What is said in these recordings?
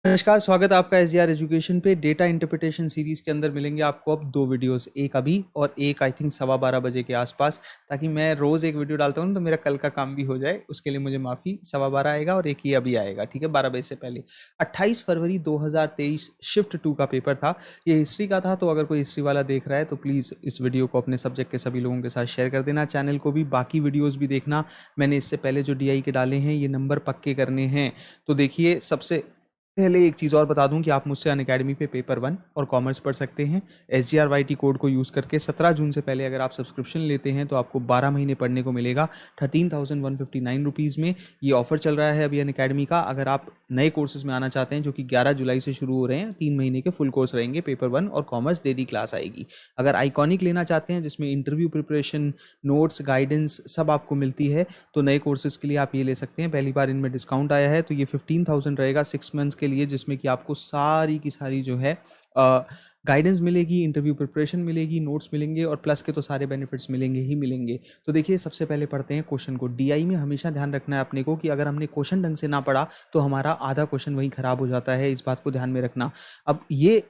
नमस्कार, स्वागत है आपका एसजीआर एजुकेशन पे। डेटा इंटरप्रिटेशन सीरीज के अंदर मिलेंगे आपको अब दो वीडियोस, एक अभी और एक आई थिंक 12:15 बजे के आसपास, ताकि मैं रोज एक वीडियो डालता हूँ तो मेरा कल का काम भी हो जाए। उसके लिए मुझे माफ़ी, 12:15 आएगा और एक ही अभी आएगा, ठीक है, 12 बजे से पहले। 28 फरवरी 2023 शिफ्ट 2 का पेपर था। ये हिस्ट्री का था, तो अगर कोई हिस्ट्री वाला देख रहा है तो प्लीज़ इस वीडियो को अपने सब्जेक्ट के सभी लोगों के साथ शेयर कर देना। चैनल को भी बाकी वीडियोज़ भी देखना। मैंने इससे पहले जो डीआई के डाले हैं, ये नंबर पक्के करने हैं। तो देखिए, सबसे पहले एक चीज़ और बता दूं कि आप मुझसे अनअकैडमी पे पेपर 1 और कॉमर्स पढ़ सकते हैं। SGRYT कोड को यूज़ करके 17 जून से पहले अगर आप सब्सक्रिप्शन लेते हैं तो आपको 12 महीने पढ़ने को मिलेगा 13,159 रुपीज़ में। ये ऑफर चल रहा है अभी अनअकैडमी का। अगर आप नए कोर्सेज में आना चाहते हैं जो कि 11 जुलाई से शुरू हो रहे हैं, 3 महीने के फुल कोर्स रहेंगे, पेपर 1 और कॉमर्स डेली क्लास आएगी। अगर आइकॉनिक लेना चाहते हैं जिसमें इंटरव्यू प्रिपरेशन, नोट्स, गाइडेंस सब आपको मिलती है, तो नए कोर्सेज के लिए आप ये ले सकते हैं। पहली बार इनमें डिस्काउंट आया है, तो ये 15,000 रहेगा 6 मंथ्स के लिए, जिसमें कि आपको सारी की सारी जो है गाइडेंस मिलेगी, इंटरव्यू प्रिपरेशन मिलेगी, नोट्स मिलेंगे और प्लस के तो सारे बेनिफिट्स मिलेंगे ही मिलेंगे। तो देखिए, सबसे पहले पढ़ते हैं क्वेश्चन को। डीआई में हमेशा ध्यान रखना है अपने को कि अगर हमने क्वेश्चन ढंग से ना पढ़ा तो हमारा आधा क्वेश्चन वहीं खराब हो जाता है। इस बात को ध्यान में रखना। अब ये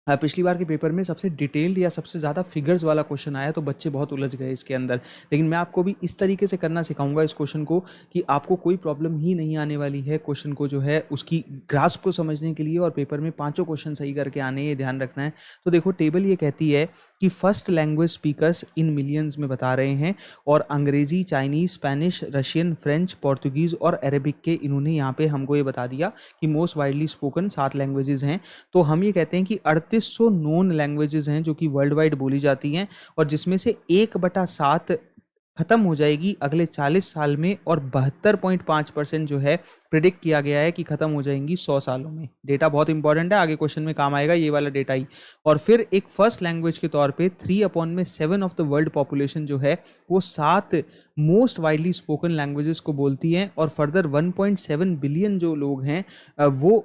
पिछली बार के पेपर में सबसे डिटेल्ड या सबसे ज़्यादा फिगर्स वाला क्वेश्चन आया, तो बच्चे बहुत उलझ गए इसके अंदर। लेकिन मैं आपको भी इस तरीके से करना सिखाऊंगा इस क्वेश्चन को कि आपको कोई प्रॉब्लम ही नहीं आने वाली है क्वेश्चन को जो है उसकी ग्रास्प को समझने के लिए। और पेपर में पांचों क्वेश्चन सही करके आने, ये ध्यान रखना है। तो देखो, टेबल ये कहती है कि first language speakers in millions में बता रहे हैं, और अंग्रेजी, Chinese, Spanish, Russian, French, Portuguese और अरेबिक के इन्होंने यहाँ पे हमको ये बता दिया कि मोस्ट वाइडली स्पोकन 7 लैंग्वेजेस हैं। तो हम ये कहते हैं कि 3800 नोन लैंग्वेजेस हैं जो कि वर्ल्ड वाइड बोली जाती हैं, और जिसमें से 1/7 खत्म हो जाएगी अगले 40 साल में, और 72.5% जो है प्रिडिक्ट किया गया है कि खत्म हो जाएंगी 100 सालों में। डेटा बहुत इंपॉर्टेंट है, आगे क्वेश्चन में काम आएगा ये वाला डेटा ही। और फिर एक फर्स्ट लैंग्वेज के तौर पे 3/7 ऑफ द वर्ल्ड पॉपुलेशन जो है वो 7 मोस्ट वाइडली स्पोकन लैंग्वेजेस को बोलती हैं, और फर्दर 1.7 बिलियन जो लोग हैं वो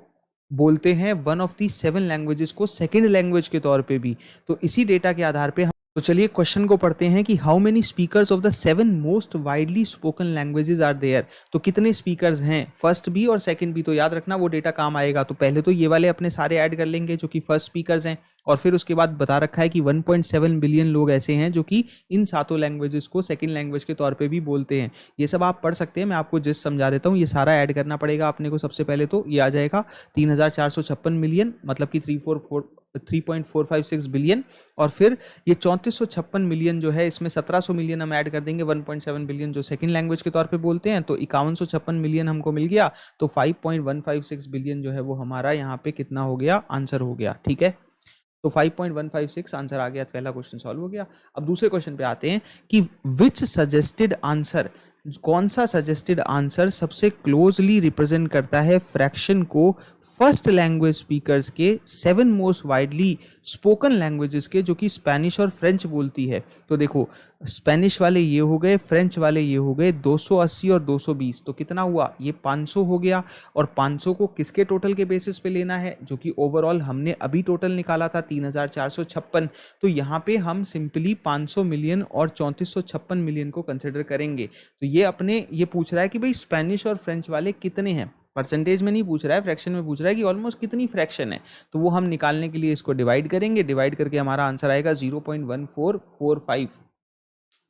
बोलते हैं वन ऑफ दी 7 लैंग्वेजेस को सेकंड लैंग्वेज के तौर पे भी। तो इसी डेटा के आधार पे तो चलिए क्वेश्चन को पढ़ते हैं कि how many speakers of the 7 most widely spoken languages are there. तो कितने स्पीकर्स हैं, फर्स्ट भी और सेकंड भी। तो याद रखना वो डेटा काम आएगा। तो पहले तो ये वाले अपने सारे ऐड कर लेंगे जो कि फर्स्ट स्पीकर्स हैं, और फिर उसके बाद बता रखा है कि 1.7 बिलियन लोग ऐसे हैं जो कि इन सातों लैंग्वेजेस को सेकंड लैंग्वेज के तौर पे भी बोलते हैं। ये सब आप पढ़ सकते हैं, मैं आपको जिस समझा देता हूँ। ये सारा ऐड करना पड़ेगा अपने को। सबसे पहले तो ये आ जाएगा 3,456 मिलियन, मतलब कि 3.456 बिलियन। और फिर ये 3456 मिलियन जो है, इसमें 1700 मिलियन हम ऐड कर देंगे 1.7 बिलियन जो सेकंड लैंग्वेज के तौर पे बोलते हैं, तो 5156 मिलियन हमको मिल गया। तो 5.156 बिलियन जो है वो हमारा यहाँ पे कितना हो गया, आंसर हो गया। ठीक है, तो 5.156 आंसर आ गया। पहला क्वेश्चन सॉल्व हो गया। अब दूसरे क्वेश्चन पे आते हैं कि विच सजेस्टेड आंसर, कौन सा सजेस्टेड आंसर सबसे क्लोजली रिप्रेजेंट करता है फ्रैक्शन को फर्स्ट लैंग्वेज स्पीकर्स के 7 मोस्ट वाइडली स्पोकन लैंग्वेजेस के, जो कि स्पेनिश और फ्रेंच बोलती है। तो देखो, स्पेनिश वाले ये हो गए, फ्रेंच वाले ये हो गए, 280 और 220, तो कितना हुआ, ये 500 हो गया। और 500 को किसके टोटल के बेसिस पे लेना है, जो कि ओवरऑल हमने अभी टोटल निकाला था 3,456। तो यहाँ पे हम सिंपली 500 मिलियन और 3456 मिलियन को कंसिडर करेंगे। तो ये अपने ये पूछ रहा है कि भाई स्पेनिश और फ्रेंच वाले कितने हैं, परसेंटेज में नहीं पूछ रहा है, फ्रैक्शन में पूछ रहा है कि ऑलमोस्ट कितनी फ्रैक्शन है। तो वो हम निकालने के लिए इसको डिवाइड करेंगे, डिवाइड करके हमारा आंसर आएगा 0.1445।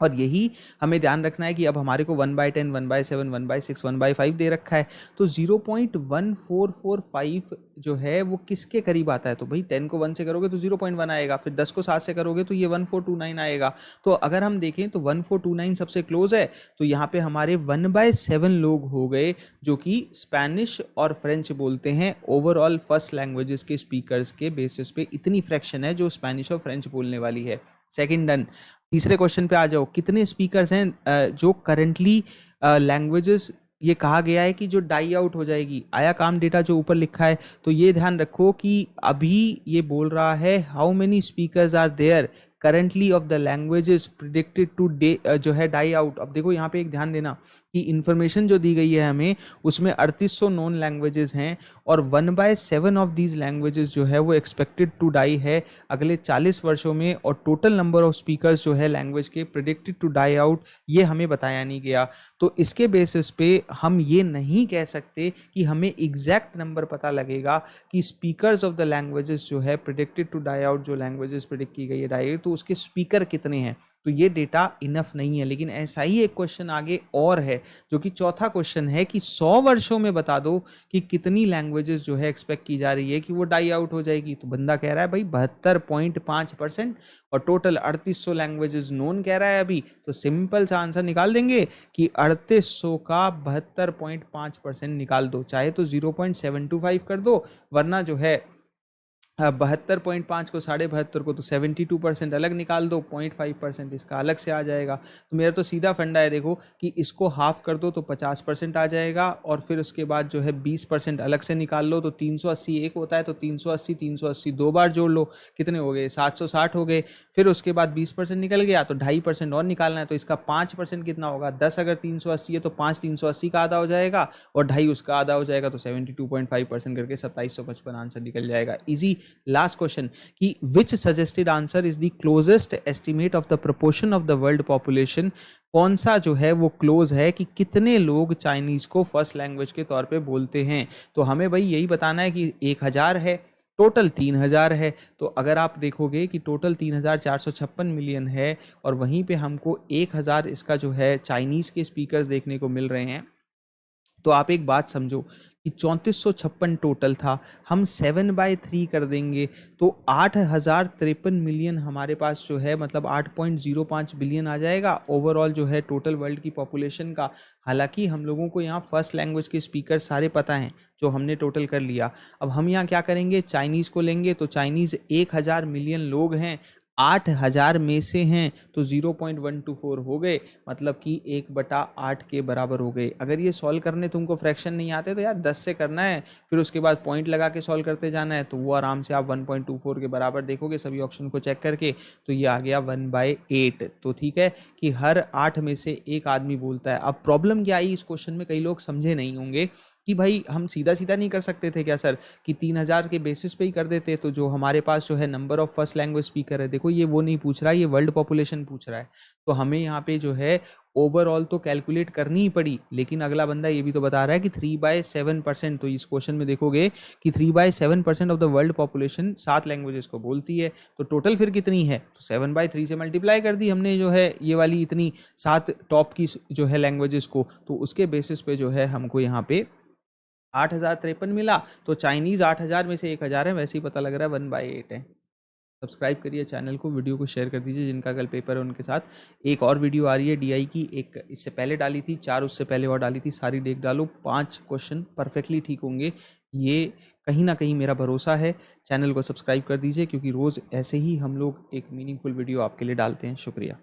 और यही हमें ध्यान रखना है कि अब हमारे को 1/10, 1/7, 1/6, 1/5 दे रखा है। तो 0.1445 जो है वो किसके करीब आता है, तो भाई 10 को 1 से करोगे तो 0.1 आएगा, फिर 10 को 7 से करोगे तो ये 1429 आएगा। तो अगर हम देखें तो 1429 सबसे क्लोज है। तो यहाँ पे हमारे 1/7 लोग हो गए जो कि स्पेनिश और फ्रेंच बोलते हैं। ओवरऑल फर्स्ट लैंग्वेजेस के स्पीकर्स के बेसिस पे इतनी फ्रैक्शन है जो स्पेनिश और फ्रेंच बोलने वाली है। Second done. तीसरे क्वेश्चन पे आ जाओ, कितने स्पीकर्स हैं जो करंटली लैंग्वेजेस ये कहा गया है कि जो डाई आउट हो जाएगी। आया काम डेटा जो ऊपर लिखा है। तो ये ध्यान रखो कि अभी ये बोल रहा है how many speakers are there, currently of the languages predicted to जो है डाई आउट। अब देखो यहाँ पे एक ध्यान देना कि इन्फॉर्मेशन जो दी गई है हमें उसमें 3800 नॉन लैंग्वेजेस हैं और 1/7 ऑफ दीज लैंग्वेजेस जो है वो एक्सपेक्टेड टू डाई है अगले 40 वर्षों में, और टोटल नंबर ऑफ स्पीकर्स जो है लैंग्वेज के प्रिडिक्टेड टू डाई आउट ये हमें बताया नहीं गया। तो इसके बेसिस पे हम ये नहीं कह सकते कि हमें एग्जैक्ट नंबर पता लगेगा कि स्पीकर्स ऑफ द लैंग्वेजेस जो है प्रिडिक्टेड टू डाई आउट, जो लैंग्वेजेस प्रिडिक्ट की गई है डाई आउट, तो उसके स्पीकर कितने हैं। तो ये डेटा इनफ नहीं है। लेकिन ऐसा ही एक क्वेश्चन आगे और है जो कि चौथा क्वेश्चन है कि 100 वर्षों में बता दो कि कितनी लैंग्वेजेस जो है एक्सपेक्ट की जा रही है कि वो डाई आउट हो जाएगी। तो बंदा कह रहा है भाई 72.5% और टोटल 3800 लैंग्वेजेस नोन कह रहा है अभी। तो सिंपल सा आंसर निकाल देंगे कि 3800 का 72.5% निकाल दो, चाहे तो 0.725 कर दो, वरना जो है 72.5 को 72.5 को तो 72% अलग निकाल दो, 0.5% इसका अलग से आ जाएगा। तो मेरा तो सीधा फंडा है, देखो कि इसको हाफ कर दो तो 50% आ जाएगा, और फिर उसके बाद जो है 20% अलग से निकाल लो तो 380 एक होता है, तो 380 दो बार जोड़ लो, कितने हो गए 760 हो गए। फिर उसके बाद 20% निकल गया तो 2.5% और निकालना है, तो इसका 5% कितना होगा 10 अगर 380 है तो 5 380 का आधा हो जाएगा और 2.5 उसका आधा हो जाएगा, तो 72.5% करके 2755 आंसर निकल जाएगा। इजी। लास्ट क्वेश्चन कि which suggested answer is the closest estimate of the proportion of the world population. कौन सा जो है वो क्लोज है कि कितने लोग चाइनीज को फर्स्ट लैंग्वेज के तौर पे बोलते हैं। तो हमें भाई यही बताना है कि 1000 है, टोटल 3000 है। तो अगर आप देखोगे कि टोटल 3456 मिलियन है और वहीं पे हमको 1000 इसका जो है चाइनीज के स्पीकर्स देखने को मिल रहे हैं, तो आप एक बात समझो कि 3456 टोटल था, हम 7/3 कर देंगे तो 8053 मिलियन हमारे पास जो है, मतलब 8.05 बिलियन आ जाएगा ओवरऑल जो है टोटल वर्ल्ड की पॉपुलेशन का। हालांकि हम लोगों को यहाँ फर्स्ट लैंग्वेज के स्पीकर सारे पता हैं जो हमने टोटल कर लिया। अब हम यहाँ क्या करेंगे, चाइनीज़ को लेंगे, तो चाइनीज़ 1000 मिलियन लोग हैं, 8000 में से हैं तो 0.124 हो गए, मतलब कि 1/8 के बराबर हो गए। अगर ये सॉल्व करने तुमको फ्रैक्शन नहीं आते तो यार 10 से करना है, फिर उसके बाद पॉइंट लगा के सॉल्व करते जाना है, तो वो आराम से आप 1.24 के बराबर देखोगे सभी ऑप्शन को चेक करके, तो ये आ गया 1/8। तो ठीक है कि हर 8 में से एक आदमी बोलता है। अब प्रॉब्लम क्या आई इस क्वेश्चन में, कई लोग समझे नहीं होंगे कि भाई हम सीधा सीधा नहीं कर सकते थे क्या सर कि 3000 के बेसिस पे ही कर देते, तो जो हमारे पास जो है number of first language speaker है, देखो ये वो नहीं पूछ रहा है, ये वर्ल्ड पॉपुलेशन पूछ रहा है। तो हमें यहाँ पे जो है ओवरऑल तो कैलकुलेट करनी ही पड़ी, लेकिन अगला बंदा ये भी तो बता रहा है कि 3/7%। तो इस क्वेश्चन में देखोगे कि 3/7% of the world population 7 languages को बोलती है, तो टोटल फिर कितनी है, तो 7/3 से मल्टीप्लाई कर दी हमने जो है ये वाली इतनी 7 टॉप की जो है लैंग्वेजेस को, तो उसके बेसिस पे जो है हमको यहाँ पे 8053 मिला। तो चाइनीज़ 8000 में से 1000 है, वैसे ही पता लग रहा है 1/8 है। सब्सक्राइब करिए चैनल को, वीडियो को शेयर कर दीजिए, जिनका कल पेपर है उनके साथ। एक और वीडियो आ रही है डीआई की, एक इससे पहले डाली थी, 4 उससे पहले और डाली थी, सारी देख डालो, 5 क्वेश्चन परफेक्टली ठीक होंगे, ये कहीं ना कहीं मेरा भरोसा है। चैनल को सब्सक्राइब कर दीजिए क्योंकि रोज़ ऐसे ही हम लोग एक मीनिंगफुल वीडियो आपके लिए डालते हैं। शुक्रिया।